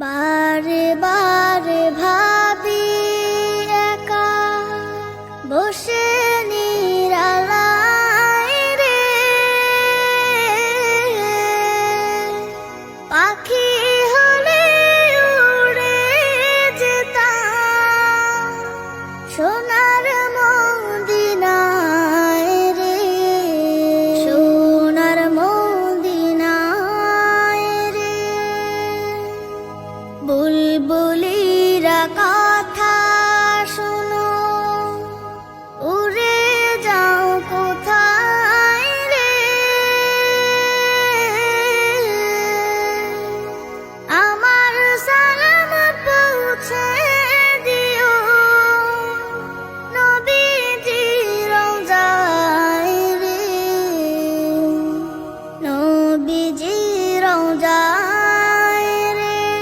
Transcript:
বারে বারে ভাবি একা বসে নিরালায় রে, পাখি হলে উড়ে যেতাম সোনার মদিনায় রে, সোনার মদিনায় রে। বুলবুলিরা কথা শোনো, উড়ে যাও কোথায় রে, আমার সালাম পৌঁছে